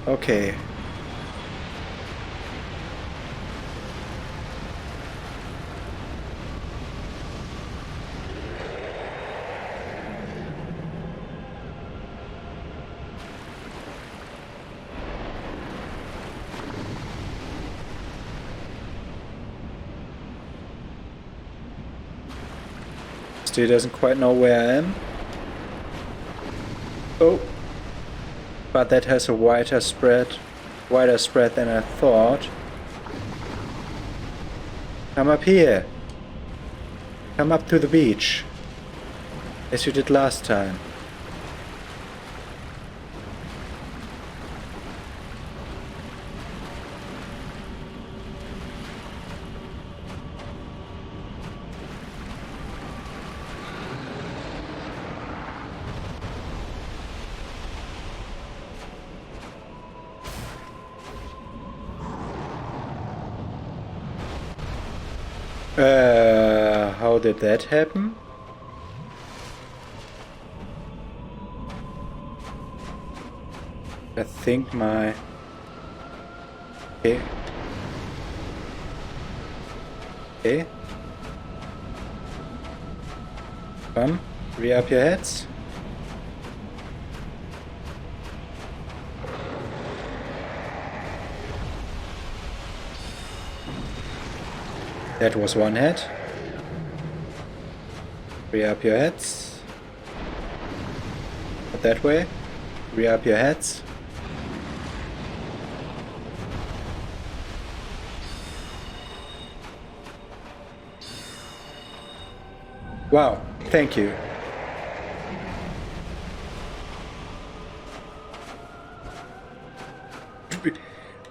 Okay. Still doesn't quite know where I am. Oh. But that has a wider spread than I thought. Come up here. Come up to the beach. As you did last time. How did that happen? I think my... Okay. Okay. Come, rear up your heads. That was one head. Rear up your heads. Not that way. Rear up your heads. Wow, thank you.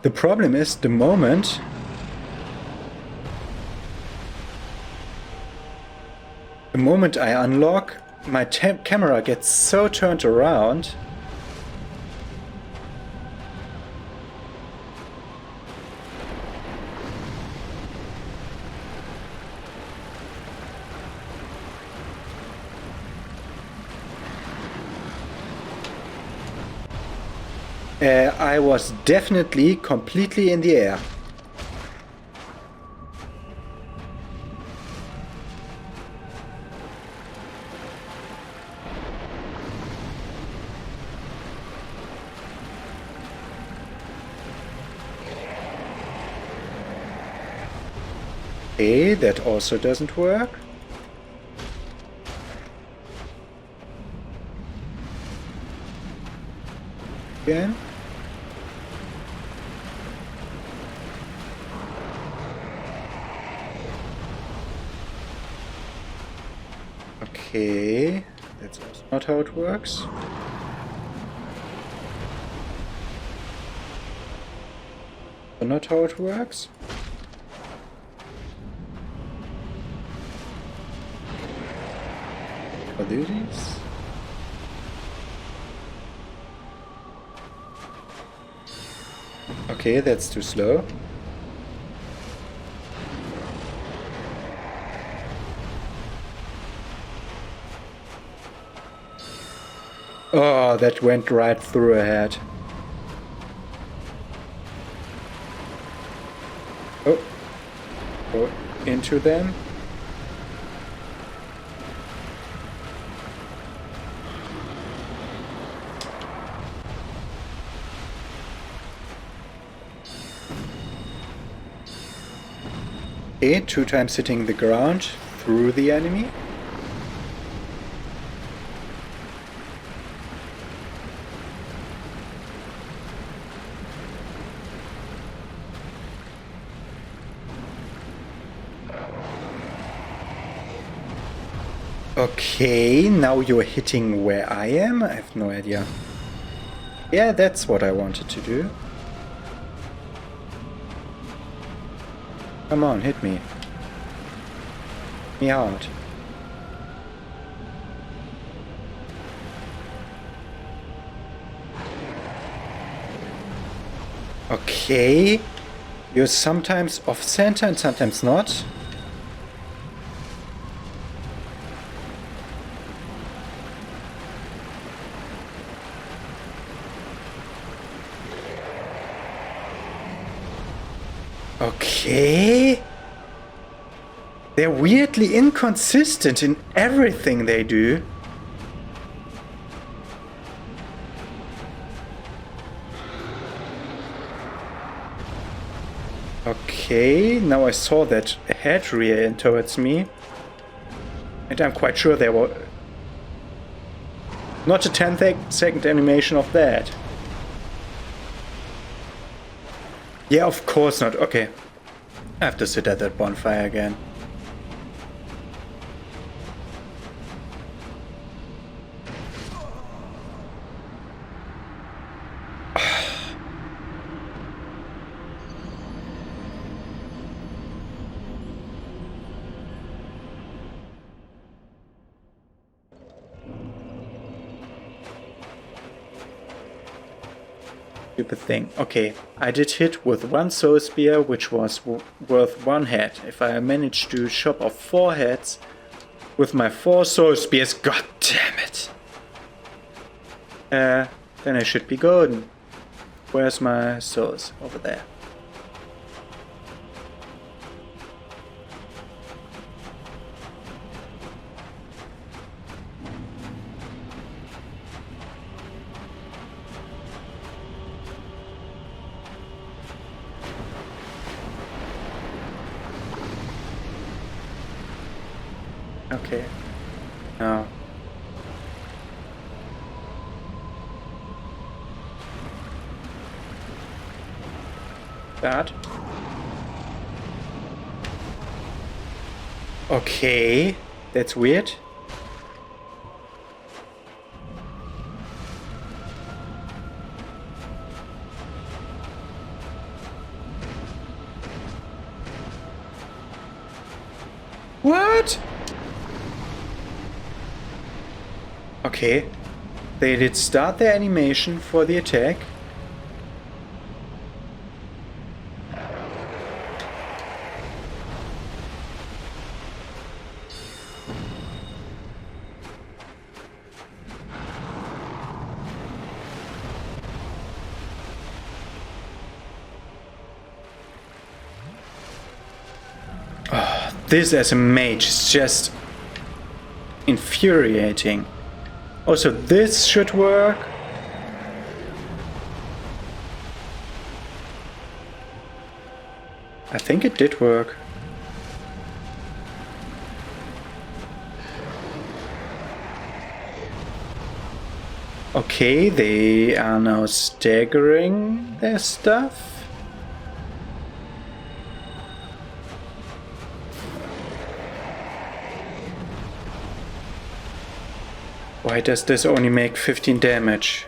The problem is the moment I unlock, my camera gets so turned around. I was definitely completely in the air. Okay, that also doesn't work. Again. Okay, that's also not how it works. Not how it works. I'll do these. Okay, that's too slow. Oh, that went right through her head. Oh. Go into them. Okay, 2 times hitting the ground through the enemy. Okay, now you're hitting where I am? I have no idea. Yeah, that's what I wanted to do. Come on, hit me. Hit me hard. Okay. You're sometimes off center and sometimes not. Okay. They're weirdly inconsistent in everything they do. Okay, now I saw that head rear in towards me. And I'm quite sure there were... Not a 10-second animation of that. Yeah, of course not. Okay. I have to sit at that bonfire again. Stupid thing. Okay, I did hit with one soul spear, which was worth one head. If I manage to chop off 4 heads with my 4 soul spears, god damn it! Then I should be golden. Where's my souls? Over there. Okay. Now. That. Okay. That's weird. What? Okay, they did start their animation for the attack. Oh, this as a mage is just infuriating. Also, this should work. I think it did work. Okay, they are now staggering their stuff. Why does this only make 15 damage?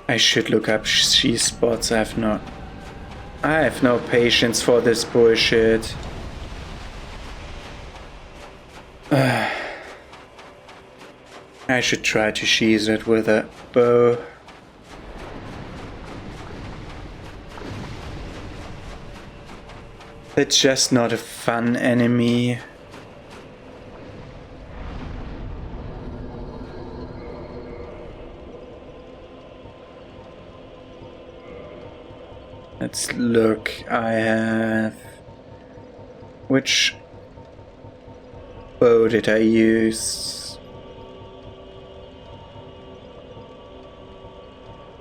I should look up she spots. I have no patience for this bullshit. I should try to sheath it with a bow. It's just not a fun enemy. Let's look. I have... Which bow did I use?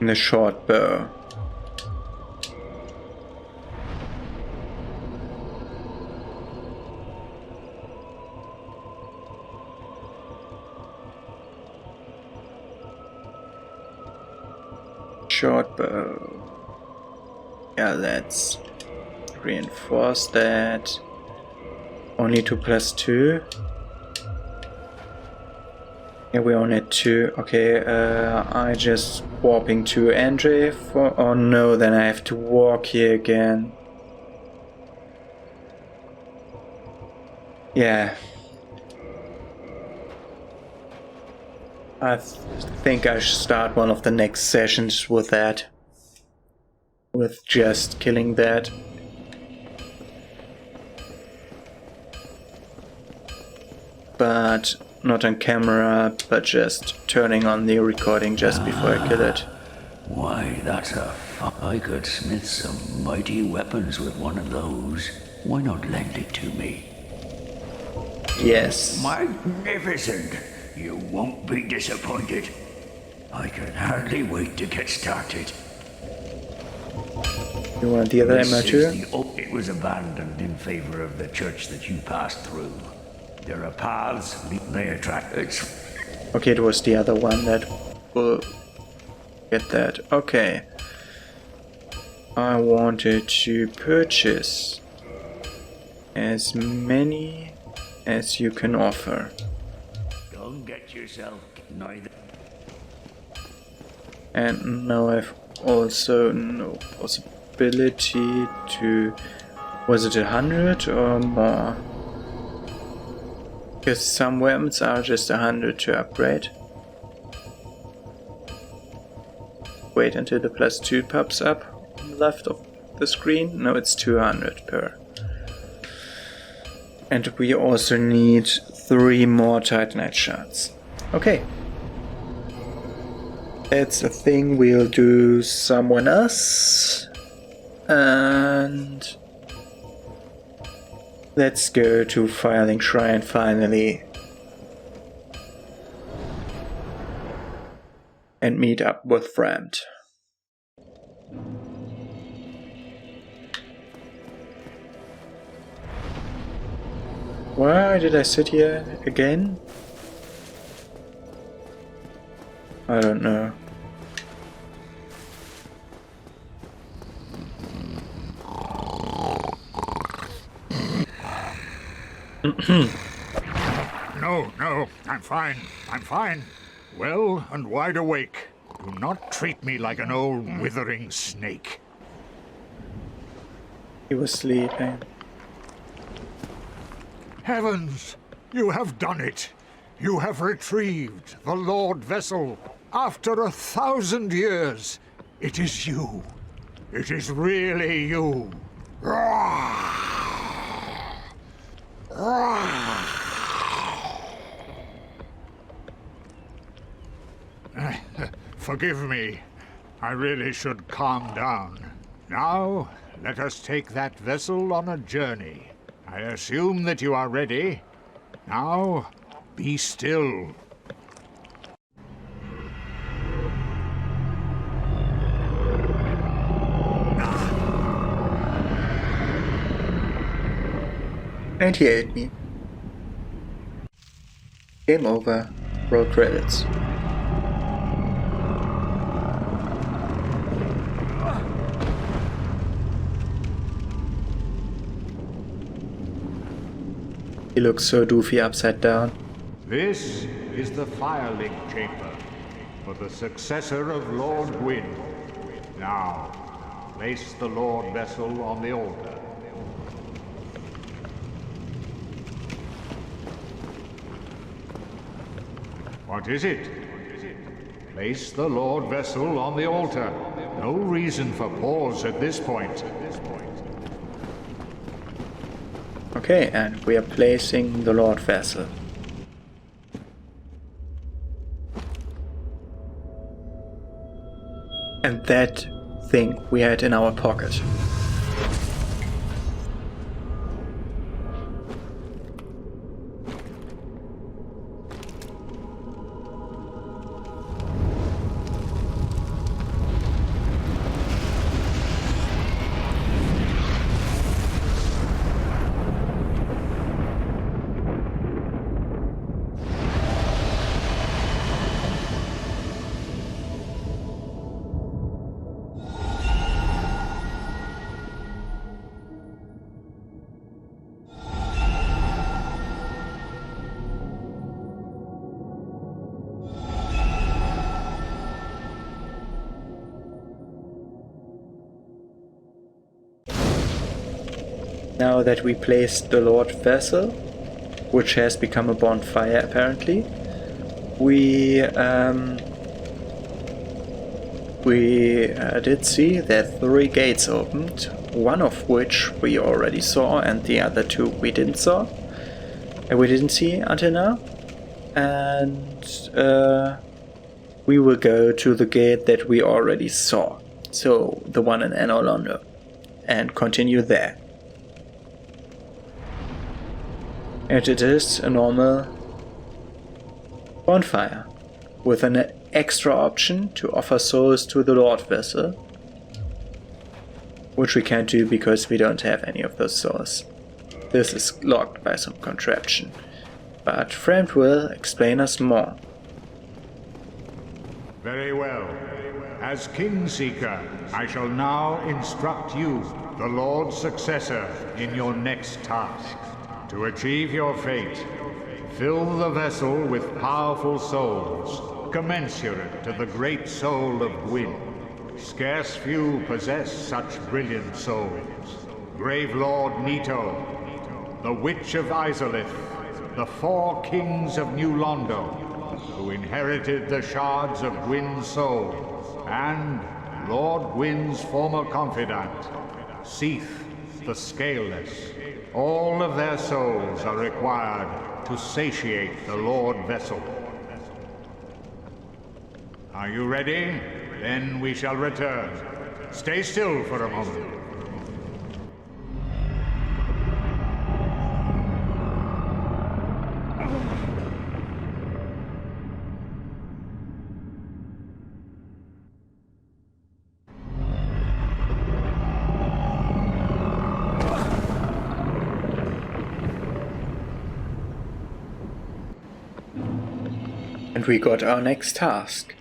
The short bow. Short bow. Yeah, let's reinforce that. Only 2+2. Yeah, we only had 2. Okay, I just warping to Andre for... Oh no, then I have to walk here again. Yeah. I think I should start one of the next sessions with that. With just killing that. but not on camera, but just turning on the recording just before I kill it. Why, I could smith some mighty weapons with one of those. Why not lend it to me? Yes. Magnificent! You won't be disappointed. I can hardly wait to get started. You want the other ammo too? It was abandoned in favor of the church that you passed through. There are paths, they attract it. Okay, it was the other one that will get that. Okay. I wanted to purchase as many as you can offer. Don't get yourself neither. And now I've also no possibility to... Was it 100 or more? Because some weapons are just 100 to upgrade. Wait until the +2 pops up on the left of the screen. No, it's 200 per. And we also need 3 more Titanite shards. Okay. That's a thing we'll do someone else. And let's go to Filing Shrine finally. And meet up with Friend. Why did I sit here again? I don't know. No, I'm fine. Well and wide awake. Do not treat me like an old withering snake. He was sleeping. Heavens! You have done it! You have retrieved the Lordvessel after 1,000 years. It is you. It is really you. Forgive me. I really should calm down. Now, let us take that vessel on a journey. I assume that you are ready. Now, be still. And he ate me. Game over. Roll credits. He looks so doofy upside down. This is the firelink chamber for the successor of Lord Gwyn. Now, place the Lordvessel on the altar. What is it? Place the Lordvessel on the altar. No reason for pause at this point. Okay, and we are placing the Lordvessel. And that thing we had in our pocket. Now that we placed the Lordvessel, which has become a bonfire apparently, we did see that 3 gates opened, one of which we already saw and the other 2 we didn't saw. we didn't see until now. And we will go to the gate that we already saw. So the one in Enolondo. And continue there. And it is a normal bonfire with an extra option to offer souls to the Lordvessel, which we can't do because we don't have any of those souls. This is locked by some contraption, but Friend will explain us more. Very well. As Kingseeker, I shall now instruct you, the Lord's successor, in your next task. To achieve your fate, fill the vessel with powerful souls, commensurate to the great soul of Gwyn. Scarce few possess such brilliant souls. Grave Lord Nito, the Witch of Izalith, the 4 kings of New Londo, who inherited the shards of Gwyn's soul, and Lord Gwyn's former confidant, Seath the Scaleless. All of their souls are required to satiate the Lordvessel. Are you ready? Then we shall return. Stay still for a moment. And we got our next task.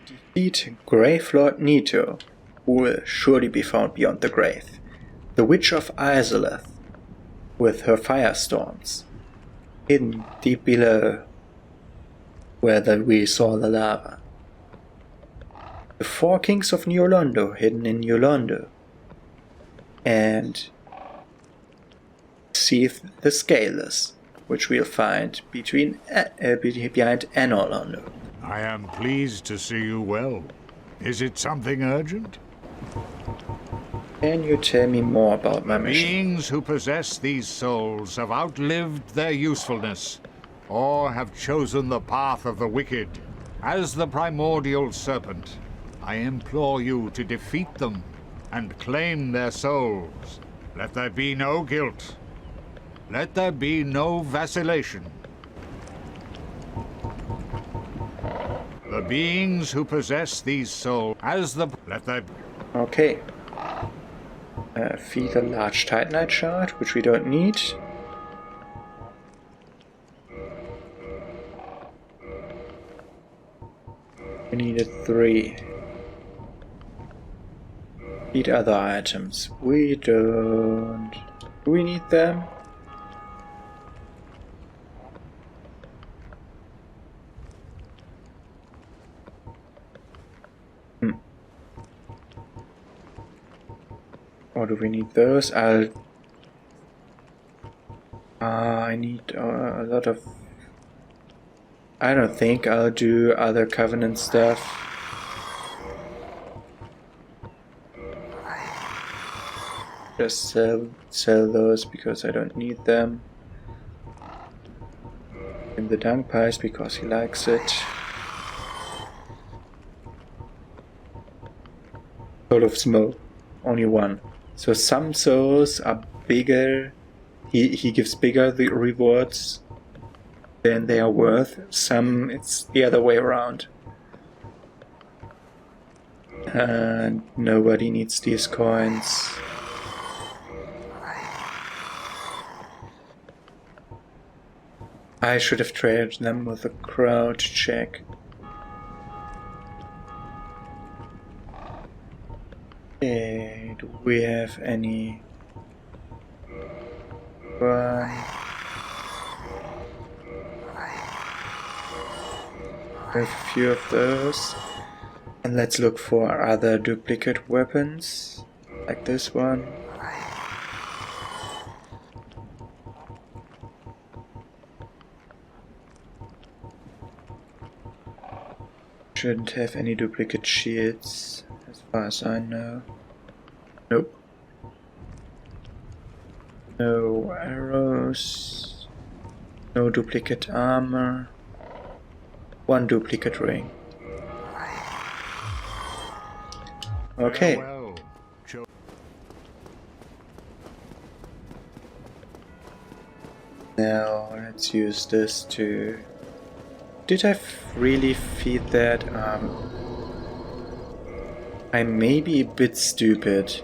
Defeat Grave Lord Nito, who will surely be found beyond the grave. The Witch of Izalith, with her firestorms, hidden deep below where we saw the lava. The 4 kings of New Londo, hidden in New Londo. And Seath the Scaleless, which we'll find behind Enolondo. I am pleased to see you well. Is it something urgent? Can you tell me more about my mission? Beings who possess these souls have outlived their usefulness, or have chosen the path of the wicked. As the primordial serpent, I implore you to defeat them and claim their souls. Let there be no guilt. Let there be no vacillation. The beings who possess these souls, Okay. Feed a large Titanite shard, which we don't need. We needed 3. Feed other items. We don't. Do we need them? Or do we need those? I need a lot of... I don't think I'll do other Covenant stuff. Just sell those because I don't need them. In the dung pies because he likes it. Soul of Smoke, only 1. So some souls are bigger, he gives bigger the rewards than they are worth. Some it's the other way around. And nobody needs these coins. I should have traded them with a crowd check. Okay, do we have any? We have a few of those. And let's look for other duplicate weapons, like this one. Shouldn't have any duplicate shields, as far as I know. Nope. No arrows. No duplicate armor. 1 duplicate ring. Okay. Farewell, Now let's use this to... Did I really feed that? I may be a bit stupid.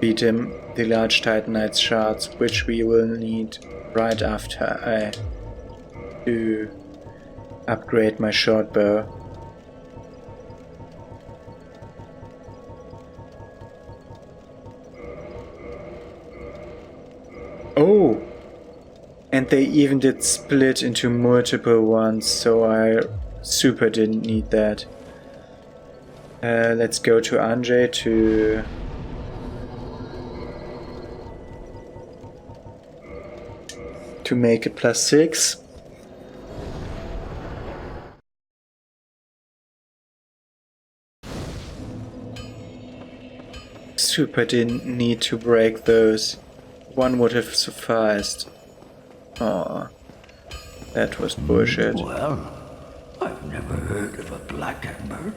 Feed him the large titanite shards, which we will need right after I do upgrade my short bow. Oh! And they even did split into multiple ones, so I super didn't need that. Let's go to Anjay to make it +6. Super didn't need to break those. One would have sufficed. Aw, that was bullshit. Well, I've never heard of a black ember.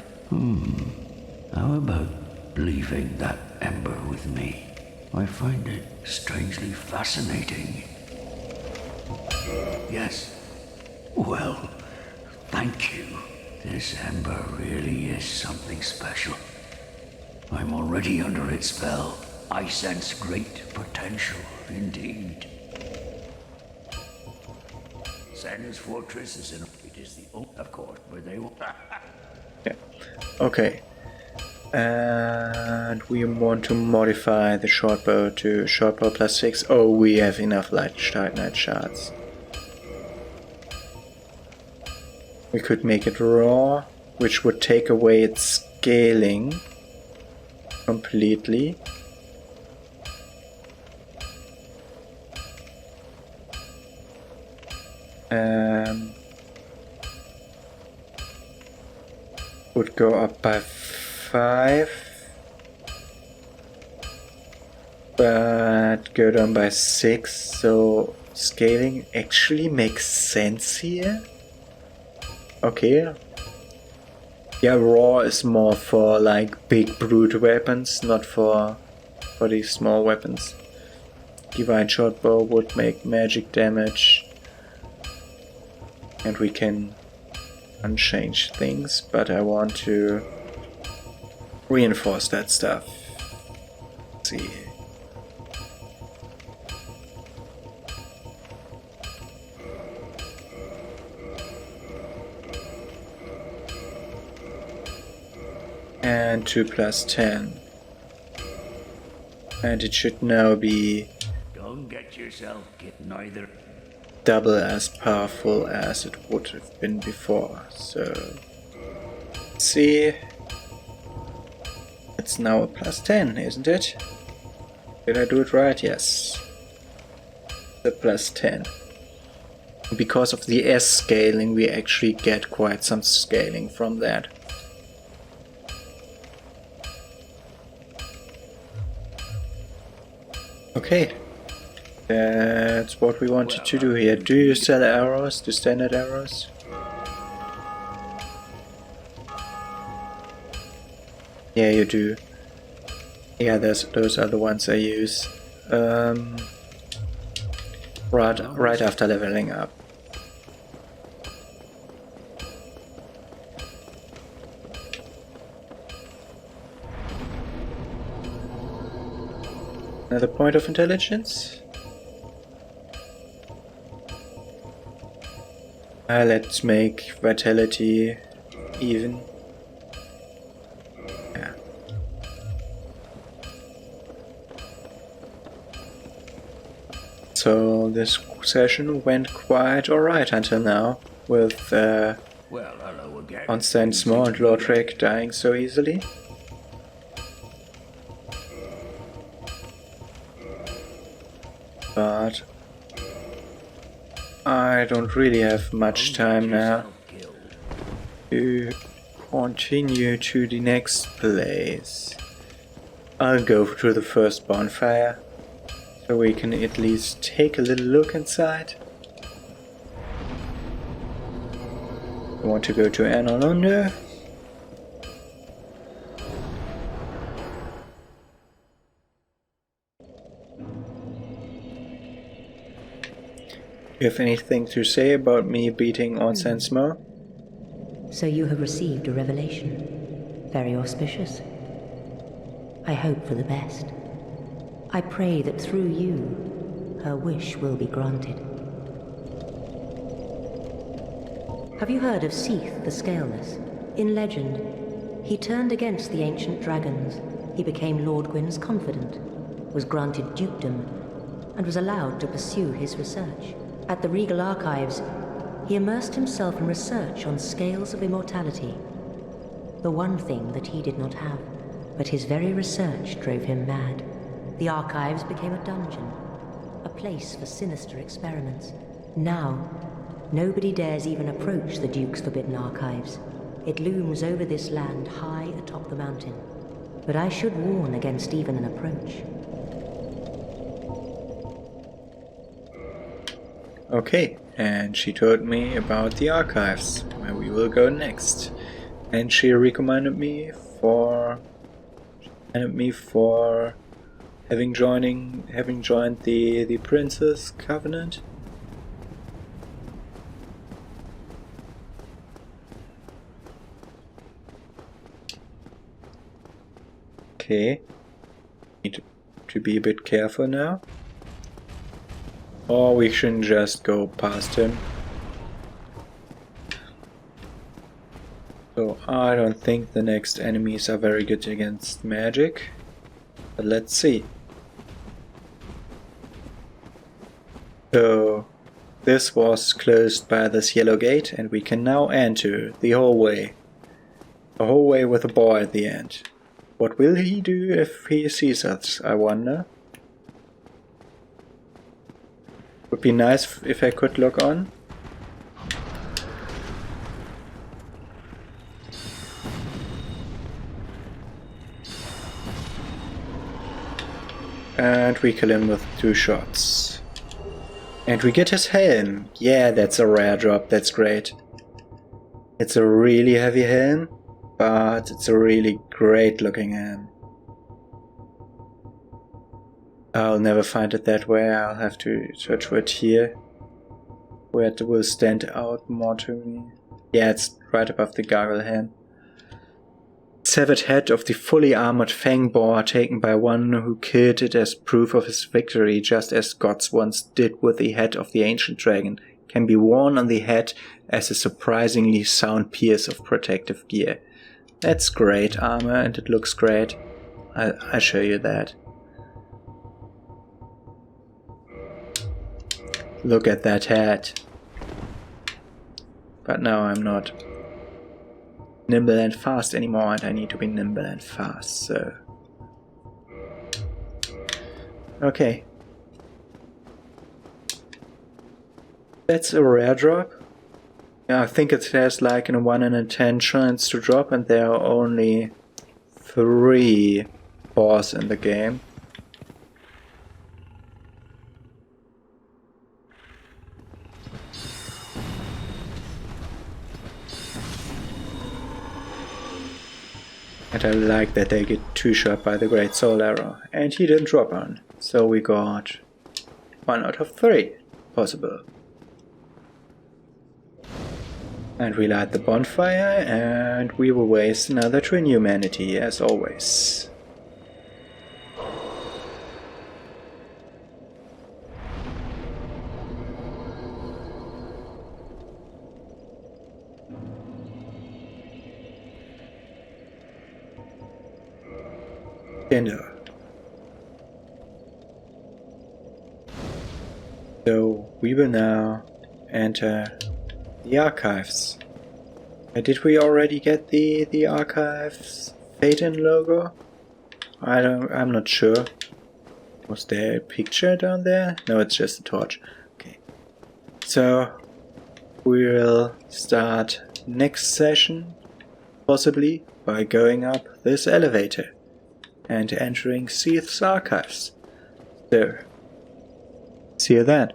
How about leaving that ember with me? I find it strangely fascinating. Yes. Well, thank you. This ember really is something special. I'm already under its spell. I sense great potential indeed. Sandra's fortress is in... It is the of course, where they will... Yeah. Okay. And we want to modify the short bow to short bow +6. Oh, we have enough large titanite shards. We could make it raw, which would take away its scaling completely. Would go up by 5, but go down by 6, so scaling actually makes sense here. Okay. Yeah, raw is more for like big brute weapons, not for these small weapons. Divine short bow would make magic damage, and we can unchange things, but I want to reinforce that stuff. Let's see. And 2 + 10. And it should now be Don't get yourself get neither. double as powerful as it would have been before. So let's see. It's now a +10, isn't it? Did I do it right? Yes. The +10. Because of the S scaling, we actually get quite some scaling from that. Okay. That's what we wanted to do here. Do you sell arrows? Do standard arrows? Yeah, you do. Yeah, those are the ones I use. Right after leveling up. Another point of intelligence. Let's make vitality even. Yeah. So this session went quite alright until now, with Well, hello again. Constance and Lordran dying so easily. But I don't really have much time now to continue to the next place. I'll go to the first bonfire, so we can at least take a little look inside. I want to go to Analunda. You have anything to say about me beating on Sensmo? So you have received a revelation. Very auspicious. I hope for the best. I pray that through you, her wish will be granted. Have you heard of Seath the Scaleless? In legend, he turned against the ancient dragons. He became Lordgwyn's confidant, was granted dukedom, and was allowed to pursue his research. At the Regal Archives, he immersed himself in research on scales of immortality. The one thing that he did not have, but his very research drove him mad. The Archives became a dungeon, a place for sinister experiments. Now, nobody dares even approach the Duke's forbidden archives. It looms over this land high atop the mountain. But I should warn against even an approach. Okay, and she told me about the archives, where we will go next. And she recommended me for having joined the Prince's Covenant. Okay, need to be a bit careful now. Or we shouldn't just go past him. So I don't think the next enemies are very good against magic. But let's see. So this was closed by this yellow gate and we can now enter the hallway. A hallway with a boy at the end. What will he do if he sees us, I wonder? Would be nice if I could look on. And we kill him with 2 shots. And we get his helm. Yeah, that's a rare drop, that's great. It's a really heavy helm, but it's a really great looking helm. I'll never find it that way, I'll have to search for it here, where it will stand out more to me. Yeah, it's right above the gargle hand. Severed head of the fully armored fang boar taken by one who killed it as proof of his victory, just as gods once did with the head of the ancient dragon, can be worn on the head as a surprisingly sound piece of protective gear. That's great armor and it looks great. I'll show you that. Look at that head. But now I'm not nimble and fast anymore and I need to be nimble and fast, so... Okay. That's a rare drop. Yeah, I think it has like a 1 in 10 chance to drop and there are only 3 boss in the game. And I like that they get 2-shot by the Great Soul Arrow. And he didn't drop on. So we got 1 out of 3 possible. And we light the bonfire and we will waste another twin humanity as always. Dinner. So we will now enter the archives. Did we already get the archives Phaeton logo? I'm not sure. Was there a picture down there? No, it's just a torch. Okay. So we'll start next session possibly by going up this elevator and entering Seath's archives. So, see you then.